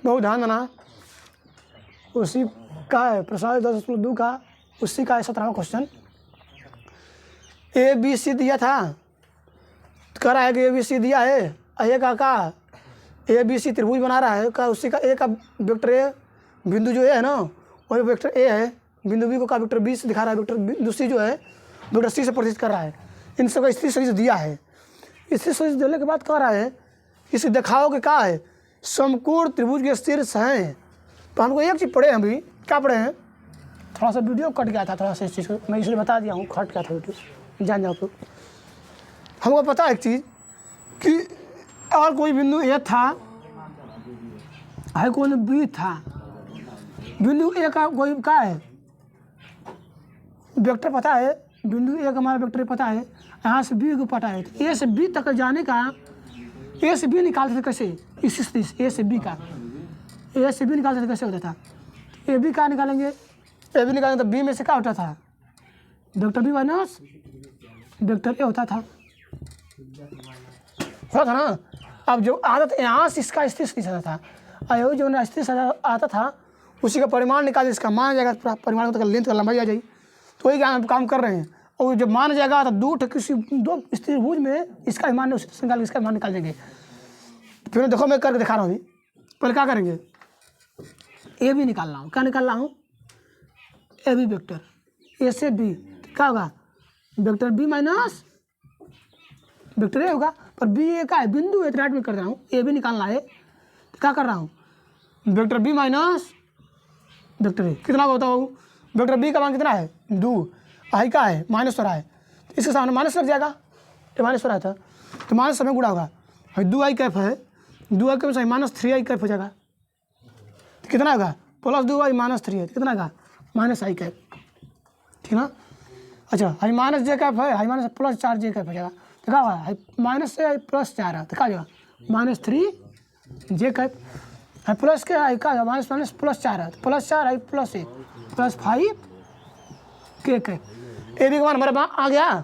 बहुत ध्यान देना, उसी का है प्रश्न 10.2 का, उसी का है 17वां क्वेश्चन। ABC दिया था, कह रहा है कि ABC दिया है, ए का ABC त्रिभुज बना रहा है, का उसी का ए का वेक्टर ए बिंदु जो है ना वही वेक्टर ए है, बिंदु बी को का वेक्टर बी से दिखा रहा है, वेक्टर बिंदु सी जो है वेक्टर सी से प्रदर्शित कर रहा है। इन सबका स्थिति सदिश दिया है। स्थिति सदिश देने के बाद कह रहा है इसे दिखाओ कि क्या है समकोण त्रिभुज के शीर्ष हैं। तो हमको एक चीज़ पढ़े, हम भी क्या पढ़े हैं, थोड़ा सा वीडियो कट गया था, थोड़ा सा इस चीज़ को मैं इसलिए बता दिया हूँ, कट गया था वीडियो, जान जाओ। तो हमको पता है एक चीज़ कि और कोई बिंदु ए था, है कोई बी था, बिंदु ए का कोई क्या है वेक्टर पता है, बिंदु ए का हमारा वेक्टर पता है, यहाँ से बी को पता है, तो ए से बी तक जाने का, ए से बी निकालते थे कैसे, इसी स्थिति ए से बी का, ए से बी निकालते थे कैसे होता था, ए बी का निकालेंगे, ए बी निकालेंगे तो बी में से क्या होता था vector B minus vector A होता था ना। अब जो आदत यहाँ से इसका स्थिति आता था, अयो जो स्थिति आता था उसी का परिमाण निकाल, इसका मान जाएगा, परिमाण का लेंथ का लंबाई आ जाएगी, तो वही काम कर रहे हैं। और जब मान जाएगा तो दो त्रिभुज में इसका मान निकाल, इसका मान निकाल देंगे। फिर देखो मैं करके दिखा रहा हूँ, पहले क्या करेंगे, ए बी निकाल रहा हूँ, क्या निकाल रहा हूँ, ए बी वेक्टर, ए से बी क्या होगा vector B minus vector A होगा, पर बी ए का है बिंदु है, राइट में कर रहा हूँ, ए बी निकालना है, तो क्या कर रहा हूँ vector B minus vector A कितना होता है, वेक्टर बी का मान कितना है 2, आई का है माइनस हो रहा है, तो इसके सामने माइनस लग जाएगा, ये माइनस हो रहा था तो माइनस समय गुणा होगा, 2 आई कैफ है, 2 आई कैफ से माइनस 3 आई कैफ हो जाएगा, तो कितना होगा प्लस 2 आई माइनस 3 है, तो कितना होगा माइनस आई कैफ, ठीक ना। अच्छा आई माइनस जे कैफ है, आई माइनस प्लस 4 जे कैफ हो जाएगा, तो क्या होगा माइनस से आई प्लस 4 है, तो क्या होगा माइनस 3 जे कैफ है, प्लस के आई का माइनस माइनस प्लस 4 है, तो प्लस 4 आई प्लस 1 प्लस 5 के कैफ, ए बी का मान हमारे पास आ गया।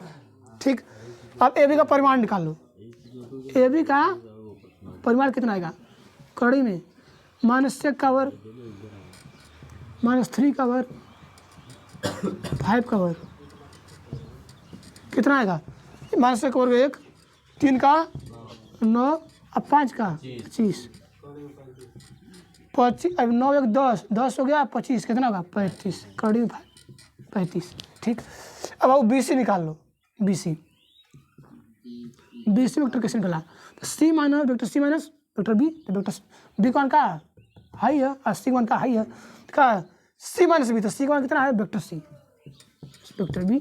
ठीक, अब ए बी का परिमाण निकाल लो, ए बी का परिमाण कितना आएगा कड़ी में -6 का वर्ग -3 का वर्ग 5 का वर्ग कितना आएगा, -6 का वर्ग 1, 3 का 9 अब 5 का 25, 25 9 1 10 10 हो गया 25 कितना होगा 35 कड़ी 35। ठीक, अब आओ बी सी निकाल लो, बी सी वेक्टर कैसे निकाला, तो C minus vector C minus vector B, तो वेक्टर बी कौन का हाई है और सी कौन का हाई है, क्या सी माइनस बी, तो सी कौन कितना है वेक्टर सी वेक्टर बी,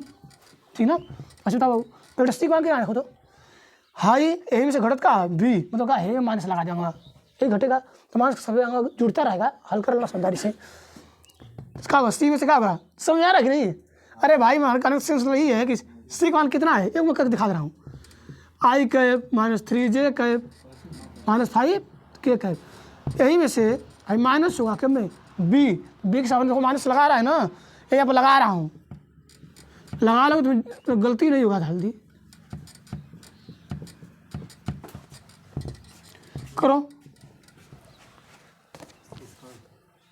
ठीक ना। अच्छा बताओ वेक्टर सी कौन कितना देखो तो हाई, ए में से घटत का बी मतलब का है माइनस लगा जाऊंगा, ये घटेगा तो माइनस सब जुड़ता रहेगा, हल कर लो समझदारी से, इसका सी में से क्या बड़ा समझ आ रहा है कि नहीं। अरे भाई हमारा कनेक्शन यही है कि सी का मान कितना है, एक मैं करके दिखा दे रहा हूँ, आई कैप -3 जे कैप -5 के कैप, यही में से आई माइनस होगा कब में बी के सामने देखो माइनस लगा रहा है ना, ये यहाँ पर लगा रहा हूँ, लगा लो तो गलती नहीं होगा, जल्दी करो।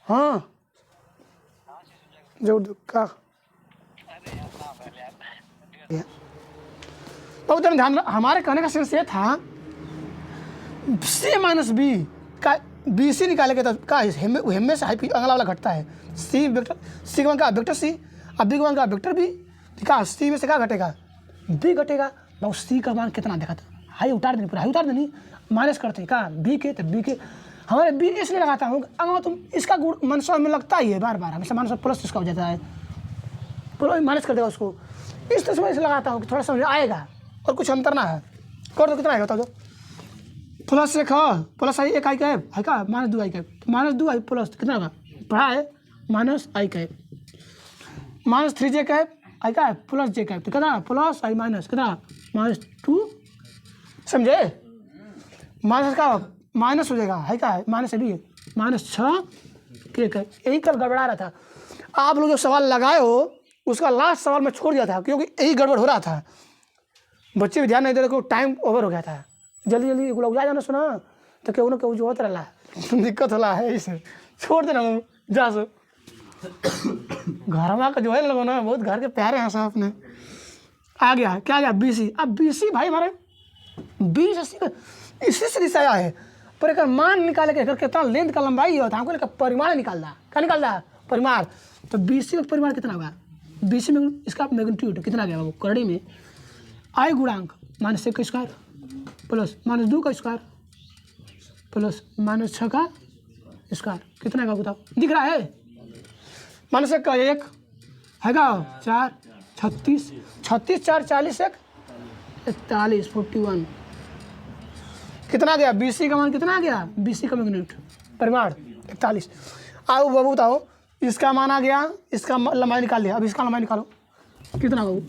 हाँ जो का बहुत ध्यान, हमारे कहने का सेंस ये था सी माइनस बी का बी सी निकालेंगे तो का हेमे से हाई अगला वाला घटता है, सी वेक्टर सी का वेक्टर सी, अब बी का वेक्टर बी, का सी में से क्या घटेगा बी घटेगा, बहुत सी का मान कितना देखा था, हाई उतार देनी, पूरा हाई उतार देनी, माइनस करते का बी के, तो बी के हमारे बी इसलिए लगाता हूँ अगर तुम इसका गुण मनसा में लगता ही है बार बार, हमेशा माइनस प्लस इसका हो जाता है, प्लस माइनस कर देगा उसको, इस तरह से मैं इसलिए लगाता हूँ कि थोड़ा समझ आएगा और कुछ अंतर ना है, कर दो कितना आएगा बता दो, प्लस 1 प्लस आई 1 आई कैप है का -2 आई कैप, -2 आई प्लस कितना होगा पढ़ा है माइनस आई कैप, -3 जे कैप आई का प्लस जे कैप, तो कितना प्लस आई माइनस कितना -2, समझे, माइनस का माइनस हो जाएगा है का माइनस भी -6 के कैप, यही कल गड़बड़ा रहा था। आप लोग जो सवाल लगाए हो उसका लास्ट सवाल मैं छोड़ दिया था क्योंकि यही गड़बड़ हो रहा था, बच्चे भी ध्यान नहीं दे रहे, टाइम ओवर हो गया था, जल्दी जल्दी लोग जाना सुना तो क्यों ना क्यों जो होता रहा दिक्कत होला है इसे, छोड़ देना बाबू, जा सो। घर में का जो है लोगों ने बहुत घर के प्यारे हैं सब अपने। आ गया क्या आ गया BC। अब BC भाई हमारे 20 इसी से दिशा आया है, पर एक मान निकाले के कितना लेंथ का लंबाई होता है हमको लेकर परिमाण निकालना। क्या निकालना है? परिमाण। तो BC का परिमाण कितना होगा? BC में इसका मैग्नीट्यूड कितना गया बाबू? करड़ी में I गुणांक -1 का स्क्वायर प्लस -2 का स्क्वायर प्लस -6 का स्क्वायर कितना का बताओ? दिख रहा है? -1 का 1 है का 4 36 36 4 40 1 41 41 कितना गया? BC का मान कितना आ गया? BC का मैग्नीट्यूड परिमाण 41। आओ बाबू बताओ, इसका मान आ गया, इसका लंबाई निकाल लिया। अब इसका लंबाई निकालो कितना बाबू?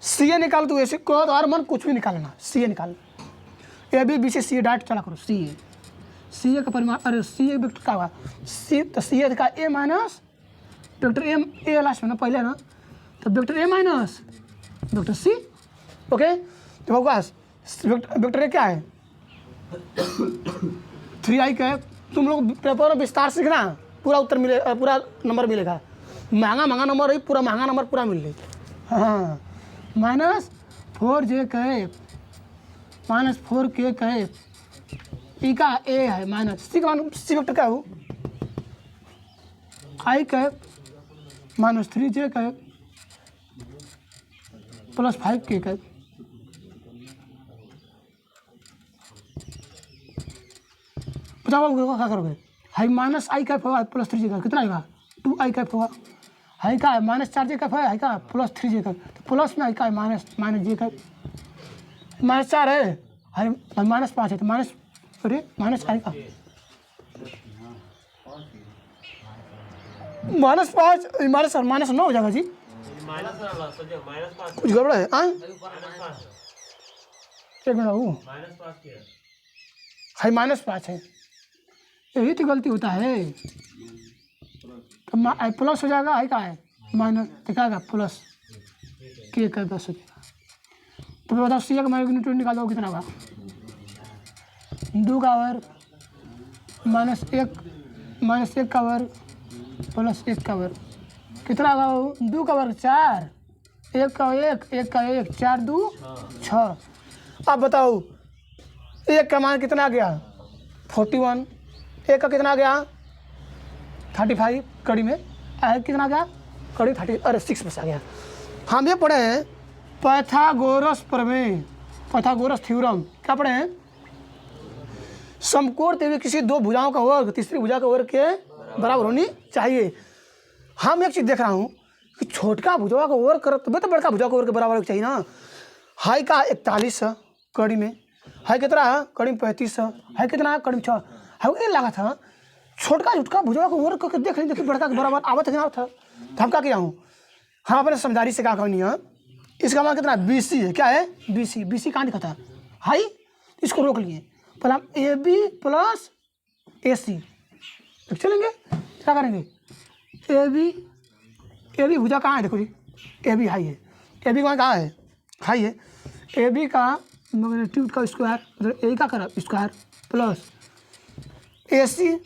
CA निकाल। तू ऐसे को और मन कुछ भी निकालना, CA निकाल। AB BC CA डायरेक्ट चला करो। CA का परिमाण, अरे CA वेक्टर का होगा तो CA का A minus vector M A last में ना पहले ना, तो vector A minus vector C। Okay तो होगा वेक्टर A क्या है? 3i का है। तुम लोग पेपर में विस्तार सीखना, पूरा उत्तर मिले, पूरा नंबर मिलेगा। महंगा नंबर है, पूरा महंगा नंबर पूरा मिल रही। हाँ -4j का -4k का ई का A है माइनस C का मान C वेक्टर क्या हो? I का -3j का प्लस 5k का। बताओ क्या करोगे? हाई -i का होगा प्लस 3j का कितना आएगा? 2i का होगा। हाई का -4j का है, हाई का प्लस 3j का, तो प्लस में हाई का -j का -4 है, हाई -5 है तो माइनस, अरे -i का -5 -9 हो जाएगा जी। कुछ गड़बड़ है? हाँ एक मिनट बाबू, हाई -5 है, यही तो गलती होता है। तो प्लस हो जाएगा, हाई का है माइनस दिखाएगा प्लस k का 10 हो जाएगा। तो बताओ CA का मैग्नीट्यूड निकाल दो कितना होगा? 2 का वर्ग -1 का वर्ग प्लस 1 का वर्ग कितना होगा? 2 का वर्ग 4, 1 का 1 4 2 6। अब बताओ 1 का मान कितना आ गया? 41। 1 का कितना आ गया? 35 कड़ी में कितना आ गया? कड़ी 30 अरे 6 बस आ गया। हम ये पढ़े हैं पाइथागोरस प्रमेय, पाइथागोरस थ्योरम। क्या पढ़े हैं? समकोण त्रिभुज किसी दो भुजाओं का वर्ग तीसरी भुजा का वर्ग के बराबर होनी चाहिए। हम एक चीज़ देख रहा हूँ कि छोटका भुजा का वर्ग कर तो बड़का भुजा का वर्ग के बराबर चाहिए ना। हाई का 41 है कड़ी में, हाई कितना है? कड़ी में 35 है, हाई कितना है? कड़ी में 6। हाई ये लगा था छोटका झुटका भुजा का वर्ग करके देख रहे देखिए बड़का के बराबर आवत है था। तो हम क्या किया हूँ, हम अपने समझदारी से क्या कहनी है, इसका मान कितना? BC है। क्या है? BC कहाँ लिखा था? हाई, इसको रोक लिए। पहले हम AB प्लस AC चलेंगे, क्या करेंगे? AB भुजा कहाँ है? देखो जी AB हाई है, AB का कहाँ है? हाई है। AB का मैग्नीट्यूड का स्क्वायर मतलब A का कर स्क्वायर प्लस AC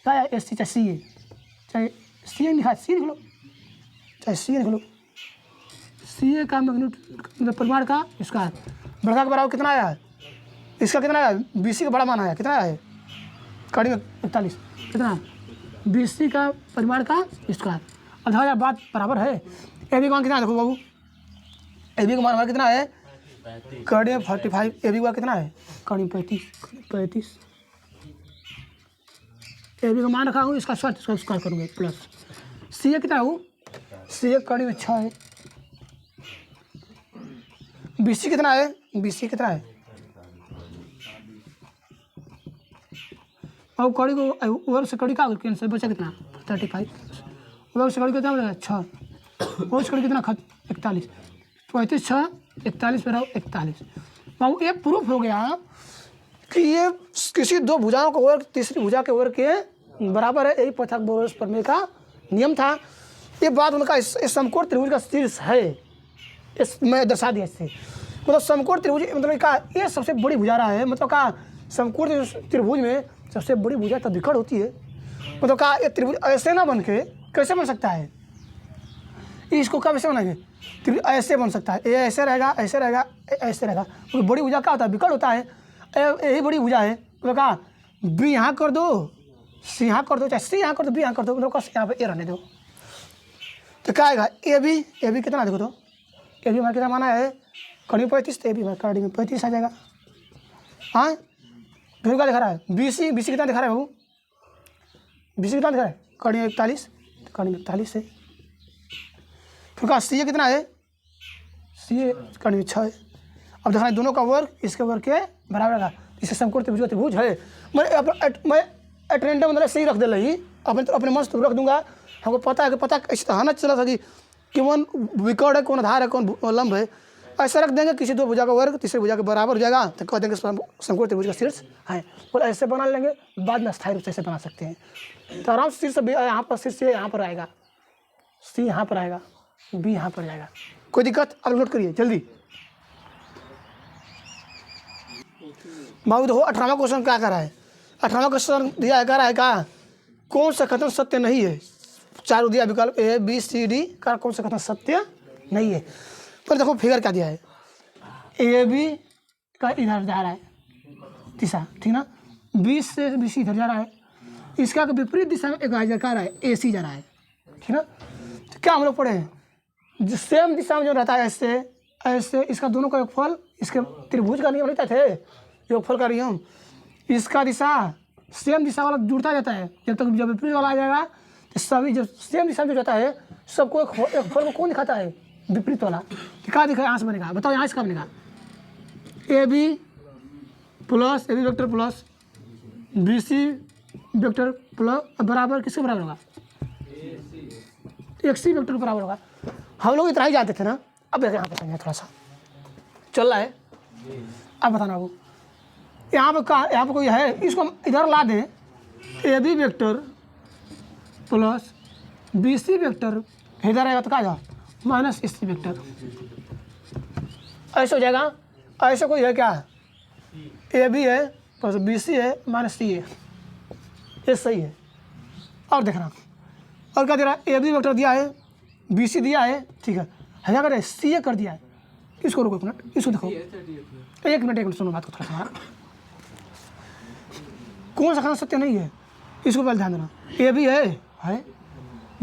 क्या है? AC चाहे CA, चाहे CA लिखा C लिख लो, चाहे CA लिख लो। CA का मैग्नीट्यूड मतलब परिमाण का स्क्वायर बड़का के बराबर कितना आया है? इसका कितना आया? BC का बड़ा मान आया कितना है? कड़ी में 41 कितना? BC का परिमाण का स्क्वायर। अब देखो बात बराबर है। AB का मान कितना है? देखो बाबू AB का मान कितना है? कड़ी में 45, AB का कितना है? कड़ी में 35। AB का मान रखा हूँ, इसका स्क्वायर करूँगे प्लस CA कितना है? CA कड़ी में 6 है। BC कितना है? BC कितना है? और कड़ी को वर्ग से कड़ी का कैंसिल बचा कितना? 35। वर्ग से कड़ी कितना बचा? 6। वर्ग से कड़ी कितना? 41। 35 6 41 बराबर 41। बाबू ये प्रूफ हो गया कि ये किसी दो भुजाओं का वर्ग तीसरी भुजा के वर्ग के बराबर है। यही पाइथागोरस प्रमेय का नियम था। ये बात उनका इस समकोण त्रिभुज का शीर्ष है। इस मैं दर्शा दिया इससे, मतलब समकोण त्रिभुज मतलब का ये सबसे बड़ी भुजा रहा है। मतलब का समकोण त्रिभुज में सबसे बड़ी भुजा तब विकर्ण होती है। मतलब कहा ये त्रिभुज ऐसे ना बन के कैसे बन सकता है, इसको कब ऐसे बनाएंगे, त्रिभुज ऐसे बन सकता है, ये ऐसे रहेगा, ऐसे रहेगा, ऐसे रहेगा। तो बड़ी भुजा क्या होता है, विकर्ण होता है। यही बड़ी भुजा है। मतलब कहा बी यहाँ कर दो, सी यहाँ कर दो, चाहे सी यहाँ कर दो, बी यहाँ कर दो, मतलब यहाँ पे ए रहने दो। तो क्या आएगा, ए बी कितना देखो तो, ए बी हमारा कितना माना है कड़ी 35, तो ए बी हमारा कड़ी में 35 आ जाएगा। हाँ फिर क्या दिखा रहा है, बी सी कितना दिखा रहा है बाबू, बी सी कितना दिखा रहा है कड़ी में 41, कड़ी में 41 है। फिर कहा सी ए कितना है, सी ए कड़ी में 6 है। अब देखना है दोनों का वर्ग इसके वर्ग के बराबर का, इससे समकोण त्रिभुज है। मैं एट रेंडम मतलब सही रख दे रही, अपने मन से रख दूंगा। हमको पता है कि पता इस तरह ना चला सकी कि कौन विकर्ण है, कौन आधार है, कौन लंब है। ऐसा रख देंगे किसी दो भुजा का वर्ग तीसरे भुजा के बराबर हो जाएगा, तो कह देंगे समकोण त्रिभुज का शीर्ष है। और ऐसे बना लेंगे, बाद में स्थायी रूप से ऐसे बना सकते हैं। तो आराम से शीर्ष यहाँ पर, शीर्ष यहाँ पर आएगा, सी यहाँ पर आएगा, बी यहाँ पर जाएगा। कोई दिक्कत, अब नोट करिए जल्दी। बाबू देखो 18वां क्वेश्चन क्या कर रहा है, 18वां क्वेश्चन दिया है, कह रहा है क्या कौन सा कथन सत्य नहीं है। चारों दिया विकल्प ए बी सी डी का, कौन सा कथन सत्य नहीं है। पर देखो फिगर क्या दिया है, ए बी का इधर जा रहा है दिशा, ठीक ना, बी से बी सी इधर जा रहा है, इसका विपरीत दिशा में एक आयताकार रहा है, ए सी जा रहा है, ठीक ना। तो क्या हम लोग पढ़े हैं, जो सेम दिशा में जो रहता है ऐसे ऐसे, इसका दोनों का योगफल, इसके त्रिभुज का नियम नहीं थे, योगफल का नियम, इसका दिशा सेम दिशा वाला जुड़ता जाता है। जब तक जब विपरीत वाला आ जाएगा तो सभी जब सेम दिशा में जो जाता है सबको एक फल को कौन दिखाता है, विपरीत वाला। क्या दिखा यहाँ से बनेगा, बताओ यहाँ से क्या बनेगा, A B plus A B vector plus B C vector plus बराबर किसके बराबर होगा, एक सी वेक्टर बराबर होगा। हम लोग इतना ही जाते थे ना। अब देखिए यहाँ पे समझे, थोड़ा सा चल रहा है। अब बताना वो यहाँ पे कोई है, इसको इधर ला दें, A B vector plus B C vector इधर आएगा तो क्या आएगा माइनस सी वेक्टर, ऐसे हो जाएगा। ऐसे कोई है क्या, ए बी है प्लस बी सी है माइनस सी है, ये सही है। और देखना और क्या दे रहा है, ए बी वेक्टर दिया है, बी सी दिया है, ठीक है, क्या कर रहे हैं सी ए कर दिया है। इसको रुको एक मिनट, इसको देखो, एक मिनट सुनो बात को थोड़ा सा। कौन सा कथन सत्य नहीं है, इसको पहले ध्यान देना। ए बी है,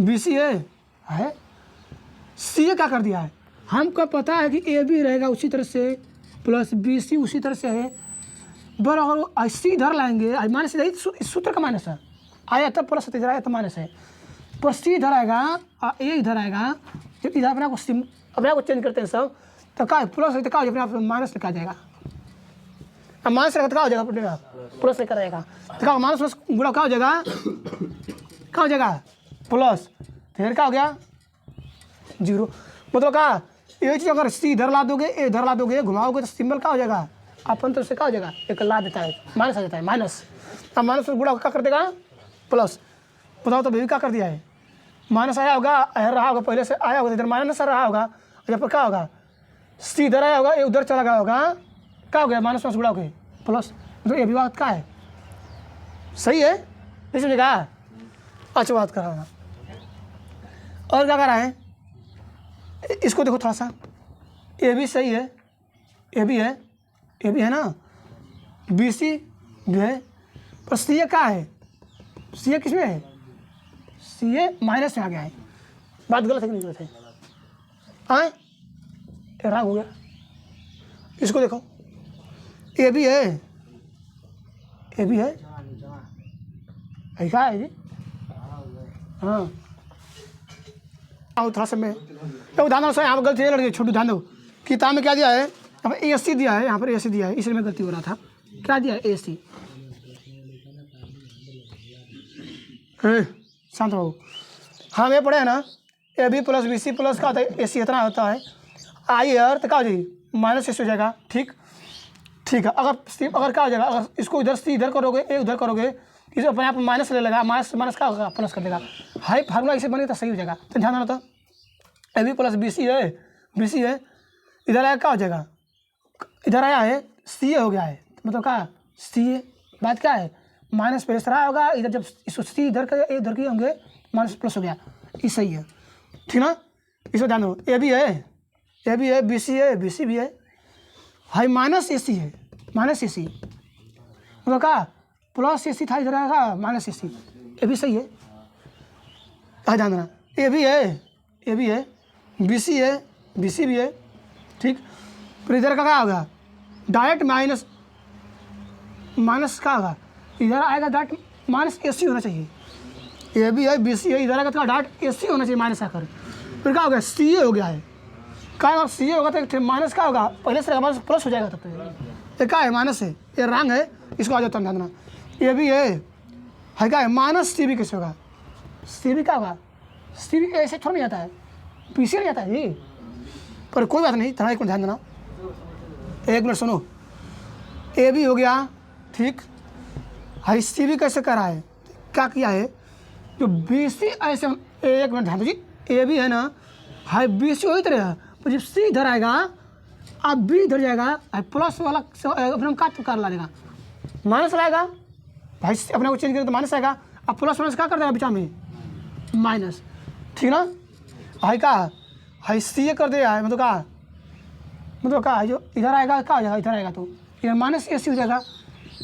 बी सी है, सी ए क्या कर दिया है, हमको पता है कि ए बी रहेगा उसी तरह से प्लस बी सी उसी तरह से है, बराबर सी इधर लाएंगे, माइनस इस सूत्र का माइनस है, आया तब प्लस इधर आया तब माइनस है, पर सी इधर आएगा और ए इधर आएगा। जब इधर अपने को चेंज करते हैं सब, तो क्या प्लस है तो क्या अपने आप माइनस लेकर आ जाएगा, अब माइनस रहेगा तो क्या हो जाएगा अपने प्लस लेकर आएगा, तो क्या माइनस प्लस गुणा क्या हो जाएगा, क्या हो जाएगा प्लस, फिर क्या हो गया 0। मतलब क्या ये चीज़ अगर सी इधर ला दोगे ए इधर ला दोगे घुमाओगे तो सिंबल क्या हो जाएगा अपन तरफ से क्या हो जाएगा, एक ला देता है माइनस आ जाता है माइनस। अब माइनस में गुणा क्या कर देगा प्लस। बताओ तो बेबी क्या कर दिया है, माइनस आया होगा, रहा होगा पहले से आया होगा, इधर माइनस रहा होगा, यहाँ पर क्या होगा सी इधर आया होगा, ये उधर चला गया होगा, क्या हो गया माइनस प्लस गुणा हो गया प्लस। तो ये भी बात क्या है, सही है, नहीं समझेगा। अच्छा बात कर रहा हूँ और क्या कर रहा है, इसको देखो थोड़ा सा, ए भी सही है, ए भी है ना, बी सी जो है, पर सी ए क्या है, सी ए किस में है, सी ए माइनस में आ गया है। बात गलत है कि नहीं गलत है, हाँ राग हो गया। इसको देखो ए भी है, क्या है जी, हाँ थोड़ा सा मैं ध्यान दो, यहाँ पर गलती है लड़के, छोटू ध्यान दो, किताब में क्या दिया है, यहाँ पर ए सी दिया है, यहाँ पर ए सी दिया है, इसलिए मैं गलती हो रहा था। क्या दिया है ए सी, शांत रहो। हम ये पढ़े हैं ना, A B plus B C plus का होता है ए सी इतना होता है, आई अर्थ क्या हो जाएगी माइनस ए हो जाएगा, ठीक है। अगर क्या हो जाएगा, अगर इसको इधर सी इधर करोगे ए उधर करोगे, इसे अपने आप माइनस ले लेगा, माइनस क्या होगा प्लस कर देगा। हाई फार्मूला इसे बनेगा तो सही हो जाएगा। तो ध्यान देना, तो A B plus B C है, इधर आया क्या हो जाएगा, इधर आया है सी ए हो गया है, मतलब क्या सी ए, बात क्या है माइनस पहले तरह होगा, इधर जब सी इधर के होंगे माइनस प्लस हो गया, ये सही है, ठीक ना। इसमें ध्यान दो, ए भी है, बी सी है, बी सी भी है, हाई माइनस ए सी है, माइनस ए सी मतलब क्या प्लस ए सी था, इधर आएगा माइनस ए सी, ये भी सही है, क्या ध्यान देना। ए भी है, बी सी है, बी सी भी है, ठीक। फिर इधर का क्या होगा, डायरेक्ट माइनस क्या होगा, इधर आएगा डायरेक्ट माइनस ए सी होना चाहिए, ए भी है, बी सी है, इधर आएगा तो डायरेक्ट ए सी होना चाहिए माइनस आकर। फिर क्या हो गया, सी ए हो गया है, क्या सी ए होगा तो माइनस क्या होगा, पहले से माइनस प्लस हो जाएगा तब तो ये क्या है, माइनस है, ये रंग है, इसको आ जाता है ध्यान देना। ये भी है क्या है, माइनस सी भी कैसे होगा, सी भी क्या होगा, सी भी ऐसे थोड़ा नहीं आता है, पीछे नहीं आता है जी, पर कोई बात नहीं, थोड़ा एक मिनट ध्यान देना, एक मिनट सुनो। ए भी हो गया, ठीक, हाई सी भी कैसे करा है, क्या किया है, जो बी सी ऐसे, एक मिनट ध्यान दीजिए, ए भी है ना, हाई बी सी वही तरह है, पर जब सी इधर आएगा अब बी इधर जाएगा, प्लस वाला अपने का कर ला देगा, माइनस लाएगा भाई, अपने को चेंज करें तो माइनस आएगा, अब प्लस माइनस क्या कर देगा बीच में, माइनस, ठीक ना। हाई का हाई सी ए कर देगा, मतलब क्या जो इधर आएगा क्या हो जाएगा, इधर आएगा तो इधर माइनस ए सी हो जाएगा,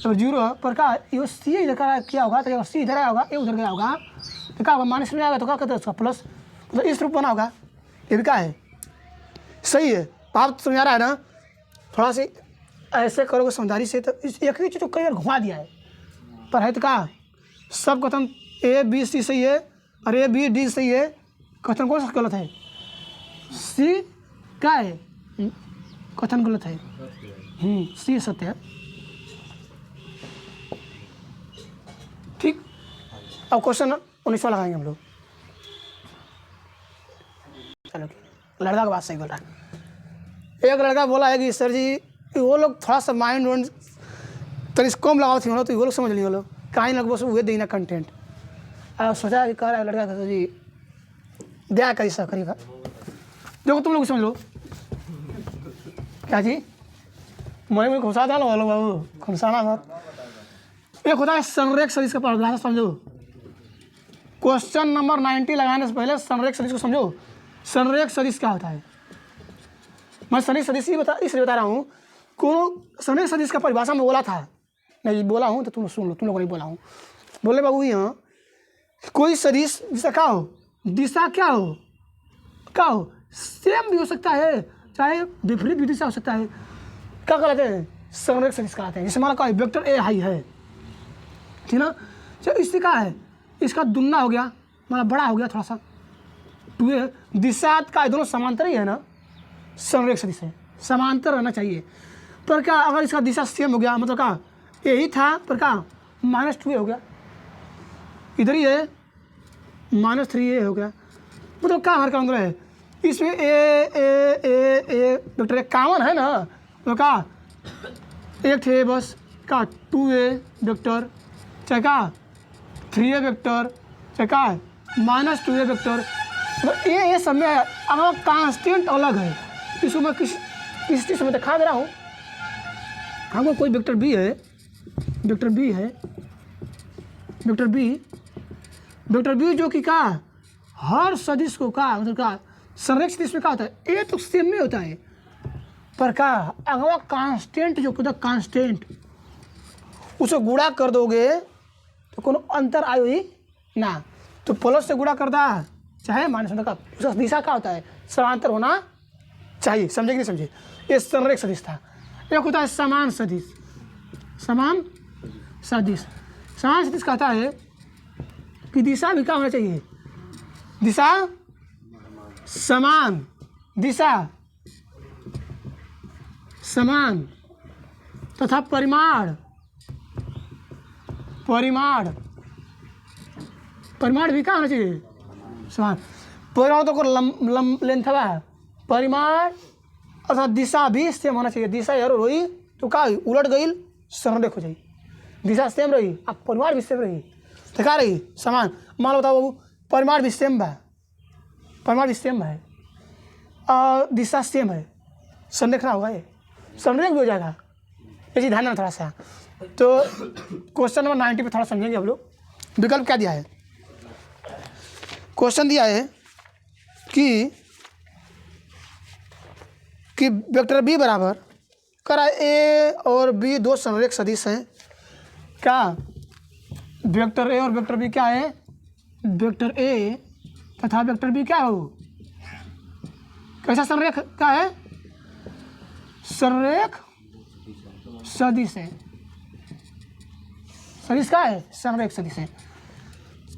तो जीरो पर क्या ये सी इधर का क्या होगा, तो सी इधर आया होगा, ए उधर गया होगा, तो क्या होगा माइनस में आएगा, तो क्या कहते हैं उसका प्लस, मतलब इस रूप बना होगा, ये भी क्या है, सही है। आप समझा रहा है ना, थोड़ा सी ऐसे करोगे समझदारी से तो एक ही चीज़ को कई बार घुमा दिया है, पर है तो क्या सब कथन ए बी सी सही है और ए बी डी सही है, कथन कौन सा गलत है, सी क्या है, कथन गलत है, सी सत्य है, ठीक। अब क्वेश्चन 19वां लगाएंगे हम लोग, चलो लड़का का बात सही बोल रहा है। एक लड़का बोला है कि सर जी वो लोग थोड़ा सा माइंड वाइंड तनिस कम लगाओ थी, तो वो लोग समझ लिए, वो लोग कहीं लग बस वो देना कंटेंट, और सोचा कि कह रहा है लड़का तो जी दया करी सब करेगा, देखो तुम लोग समझ लो क्या जी, मैं घुसा डालो वालों बाबू, घुसाना मत। एक होता है संरेख सदिश का परिभाषा समझो, क्वेश्चन नंबर 90 लगाने से पहले संरेख सदिश को समझो। संरेख सदिश क्या होता है, मैं संरेख सदिश इसलिए बता रहा हूँ, को संरेख सदिश का परिभाषा में बोला था, नहीं बोला हूँ तो तुम सुन लो, तुम लोगों ने बोला हूँ, बोले बाबू यहाँ कोई सदिश जिसका क्या हो, दिशा क्या हो सेम भी हो सकता है, चाहे विपरीत भी दिशा हो सकता है, क्या कहलाते हैं, संरेख सदिश कहलाते हैं। जैसे हमारा क्या है, वेक्टर ए हाई है, ठीक ना, चलो इससे क्या है, इसका दुगना हो गया, मतलब बड़ा हो गया थोड़ा सा, टू ए, दिशा का दोनों समांतर ही है ना, संरेख सदिश है, समांतर रहना चाहिए, पर क्या अगर इसका दिशा सेम हो गया, मतलब क्या यही था, पर क्या -2a हो गया, इधर ही है -3a हो गया, मतलब क्या हमारे अंदर है, इसमें ए वेक्टर कॉमन है ना, तो क्या एक थे बस क्या 2a वेक्टर, चाहे क्या 3a वेक्टर, चाहे क्या -2a वेक्टर, मतलब ये सब में अगर कांस्टेंट अलग है, इसको मैं किस चीज़ में दिखा दे रहा हूँ। हमको कोई वेक्टर बी है, वेक्टर बी जो कि क्या हर सदिश को क्या मतलब क्या संरेख सदिश में क्या होता है, ए तो सेम में होता है, पर क्या अगर कांस्टेंट जो खुद कांस्टेंट उसे गुणा कर दोगे तो कोनो अंतर आयो ही ना, तो प्लस से गुणा करता चाहे माइनस का उसका दिशा क्या होता है, समांतर होना चाहिए, समझे कि नहीं समझे, ये संरेख सदिश था। एक होता है समान सदिश, समान सदिश कहता है कि दिशा भी क्या होना चाहिए, दिशा समान, दिशा समान तथा परिमाण भी क्या होना चाहिए, समान, परिमाण तो लंब लेंथ है, परिमाण अर्थात दिशा भी सेम होना चाहिए, दिशा यार रही तो क्या उलट गई संरेख हो जाए, दिशा सेम रही अब परिमाण भी सेम रही तो क्या रही समान। मान लो बताओ बाबू परिमाण भी सेम है, और दिशा सेम है, संरेख ना होगा, ये संरेख भी हो जाएगा, ये चीज़ ध्यान देना थोड़ा सा। तो क्वेश्चन नंबर 90 पे थोड़ा समझेंगे हम लोग। विकल्प क्या दिया है? क्वेश्चन दिया है कि वेक्टर बी बराबर करा ए और बी दो संरेख सदिश हैं। क्या वेक्टर ए और वेक्टर बी क्या है? वेक्टर ए तथा वेक्टर बी क्या हो? कैसा संरेख क्या है? संरेख सदिश है। सदिश क्या है? संरेख सदिश है।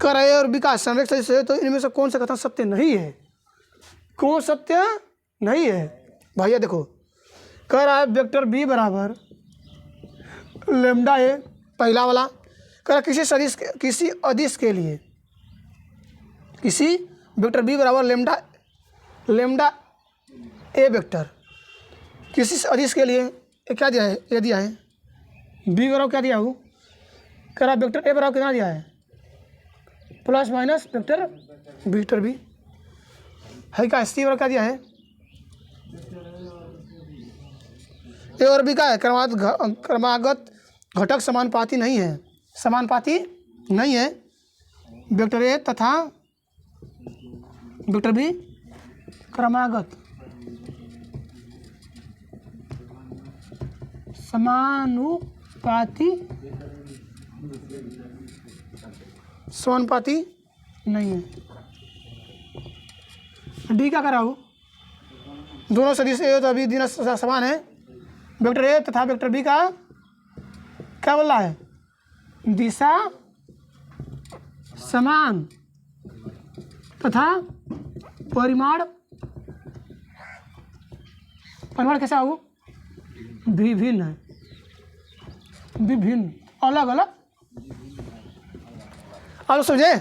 कर ए और बी का संरेख सदिश है, तो इनमें से कौन सा कथन सत्य नहीं है? कौन सत्य नहीं है? भैया देखो, कह रहा है वेक्टर बी बराबर लेमडा ए, पहला वाला। कह रहा किसी सदिश किसी अदिश के लिए, किसी वेक्टर बी बराबर लेमडा ए वेक्टर किसी अदिश के लिए क्या दिया है? ये दिया है। बी बराबर क्या दिया हो? कह रहा वेक्टर ए बराबर कितना दिया है? प्लस माइनस वेक्टर बी है। क्या सी बराबर क्या दिया है? ए और बी का है क्रमागत घटक समानुपाती नहीं है। समानुपाती नहीं है। वेक्टर ए तथा वेक्टर बी क्रमागत समानुपाती नहीं है। डी क्या करा हो? दोनों सदिश ए तो अभी दिन समान है। वेक्टर ए तथा वेक्टर बी का क्या बोल रहा है? दिशा समान तथा परिमाण कैसा हो? विभिन्न है। विभिन्न अलग अलग। आप समझे?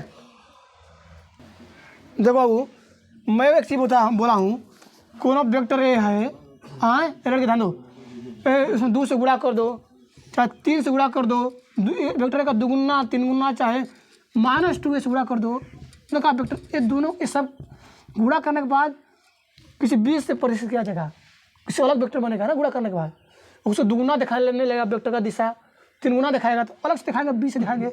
देखो बाबू, मैं एक चीज बोला हूँ, कोनो वेक्टर ए है, लड़के ध्यान दो, उसमें 2 से गुणा कर दो, चाहे 3 से गुणा कर दो, वेक्टर का दुगुना 3 गुना, चाहे -2 से गुणा कर दो। तो कहा वेक्टर ये दोनों ये सब गुणा करने के बाद किसी 20 से परिचित किया जाएगा, किसी अलग वेक्टर बनेगा ना। गुणा करने के बाद उसको दुगुना दिखाने लगेगा वेक्टर का दिशा, 3 गुना दिखाएगा तो अलग से दिखाएंगे, 20 से दिखाएंगे।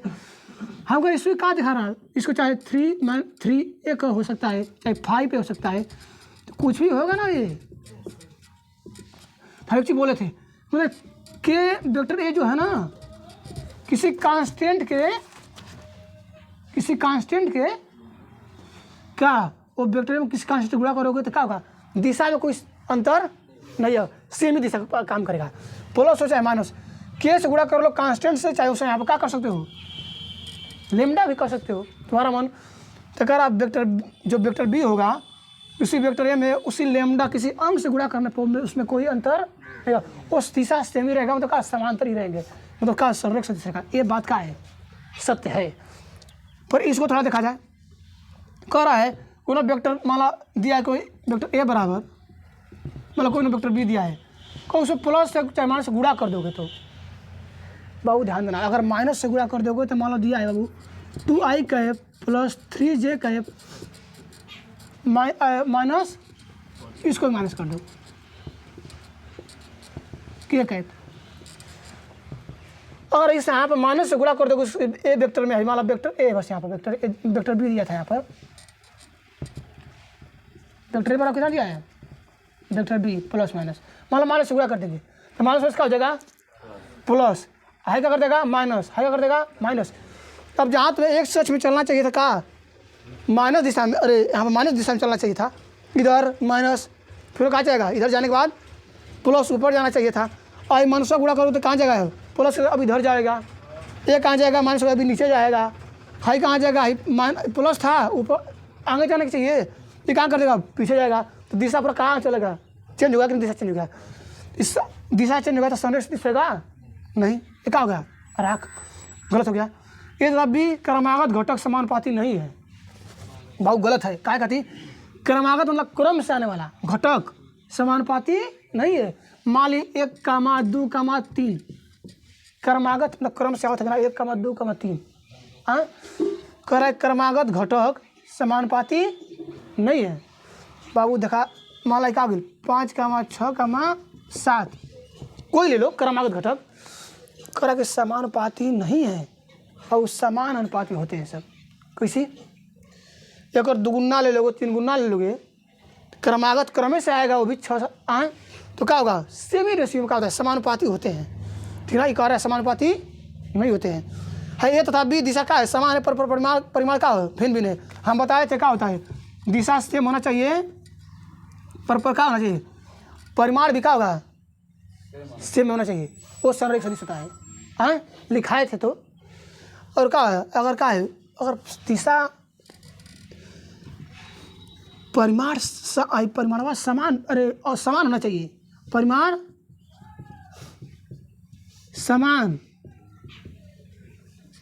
हमको इसमें कहाँ दिखा रहा है? इसको चाहे 3 एक हो सकता है, चाहे 5 पे हो सकता है, तो कुछ भी होगा ना। ये 5 बोले थे, मतलब के वेक्टर ए जो है ना, किसी कांस्टेंट के क्या वो वेक्टर में किसी कांस्टेंट गुणा करोगे तो क्या होगा? दिशा में कोई अंतर नहीं है, सेम ही दिशा का काम करेगा। प्लस हो चाहे माइनस, के से गुणा कर लो कांस्टेंट से, चाहे उसे यहाँ पर क्या कर सकते हो? लेमडा भी कर सकते हो, तुम्हारा मन। तो कह रहा वेक्टर जो वेक्टर बी होगा उसी वेक्टर ए में उसी लेमडा किसी अंक से गुणा करने पर उसमें कोई अंतर रहेगा, उस दिशा सेम ही रहेगा, मतलब का समांतर ही रहेंगे, मतलब का संरेख सदिश रहेगा। ये बात का है, सत्य है। पर इसको थोड़ा देखा जाए। कह रहा है कोई वेक्टर माला दिया है, कोई वेक्टर ए बराबर मतलब कोई वेक्टर बी दिया है, को उसको प्लस से चाहे माइनस से गुणा कर दोगे तो बाबू ध्यान देना, अगर माइनस से गुणा कर दोगे तो मान लो दिया है बाबू 2i cap plus 3j cap minus इसको माइनस कर दो के कैप। अगर इस यहाँ पर माइनस से गुणा कर दोगे ए वेक्टर में है, मान लो वेक्टर ए, बस यहाँ पर वेक्टर बी दिया था, यहाँ पर वेक्टर ए बराबर कितना दिया है? वेक्टर बी प्लस माइनस, मान लो माइनस से गुणा कर देंगे तो माइनस इसका हो जाएगा प्लस, हाई का कर देगा माइनस, हाई का कर देगा माइनस। अब जहाँ तुम्हें एक सच में चलना चाहिए था कहाँ? माइनस दिशा में, अरे यहाँ पर माइनस दिशा में चलना चाहिए था, इधर माइनस, फिर कहाँ जाएगा? इधर जाने के बाद प्लस ऊपर जाना चाहिए था। और माइनस का गुणा करो तो कहाँ जाएगा? प्लस अब इधर जाएगा, ये कहाँ जाएगा? माइनस अभी नीचे जाएगा। हाई कहाँ जाएगा? हाई प्लस था ऊपर आगे जाने के चाहिए, ये कहाँ कर देगा? पीछे जाएगा। तो दिशा पर कहाँ चलेगा? चेंज होगा कि दिशा चेंज होगा? इस दिशा चेंज होगा तो संरेख दिखेगा नहीं, ये क्या हो गया? राख, गलत हो गया। ये जरा भी क्रमागत घटक समानुपाती नहीं है, बहुत गलत है। क्या कहती? क्रमागत मतलब क्रम से आने वाला, घटक समानुपाती नहीं है। मान ली 1, 2, 3 क्रमागत मतलब क्रम से आवत है 1, 2, 3 करे क्रमागत घटक समानुपाती नहीं है बाबू। देखा मान ला क्या 5, 6, 7 कोई ले लो क्रमागत घटक, करा कि समानुपाती नहीं है और समान अनुपाती होते हैं सब। किसी एक और दुगुना ले लोगे, तीन गुना ले लोगे, क्रमागत क्रम से आएगा वो भी 6 आए तो क्या होगा, सेमी रेशियो में क्या होता है, समानुपाती होते हैं। ठीक है, ये कह रहा है समानुपाती नहीं होते हैं। है ए तथा बी दिशा क्या है, समान है पर परिमाण क्या है, भिन्न भिन्न है। हम बताए थे क्या होता है, दिशा सेम होना चाहिए पर क्या होना चाहिए, परिमाण भी क्या होगा, सेम होना चाहिए, वो संरेख सदिश होता है। हाँ लिखाए थे तो। और क्या है, अगर क्या है, अगर दिशा परिमाण समान, अरे और समान होना चाहिए, परिमाण समान,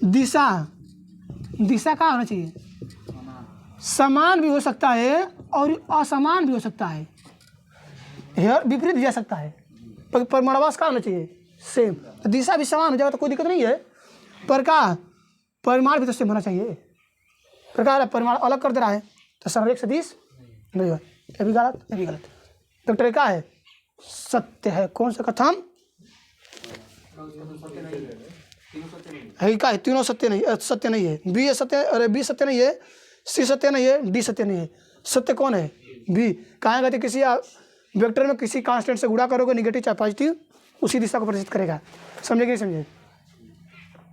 दिशा क्या होना चाहिए, समान भी हो सकता है और असमान भी हो सकता है, विपरीत भी जा सकता है, पर परिमाणवास क्या होना चाहिए, सेम। दिशा भी समान हो जाएगा तो कोई दिक्कत नहीं है, पर क्या परिमाण भी तो सेम होना चाहिए। प्रकार परिमाण अलग कर दे रहा है तो संरेख सदिश नहीं है, ये भी गलत, ये भी गलत। डॉक्टर क्या है, सत्य है। कौन सा कथन है, क्या है, तीनों सत्य नहीं, सत्य नहीं है। बी है सत्य, अरे बी सत्य नहीं है, सी सत्य नहीं है, डी सत्य नहीं है। सत्य कौन है, बी। कहाँ कहते किसी वेक्टर में किसी कांस्टेंट से गुणा करोगे, निगेटिव चाहे पॉजिटिव, उसी दिशा को प्रदर्शित करेगा। समझे कि नहीं समझे।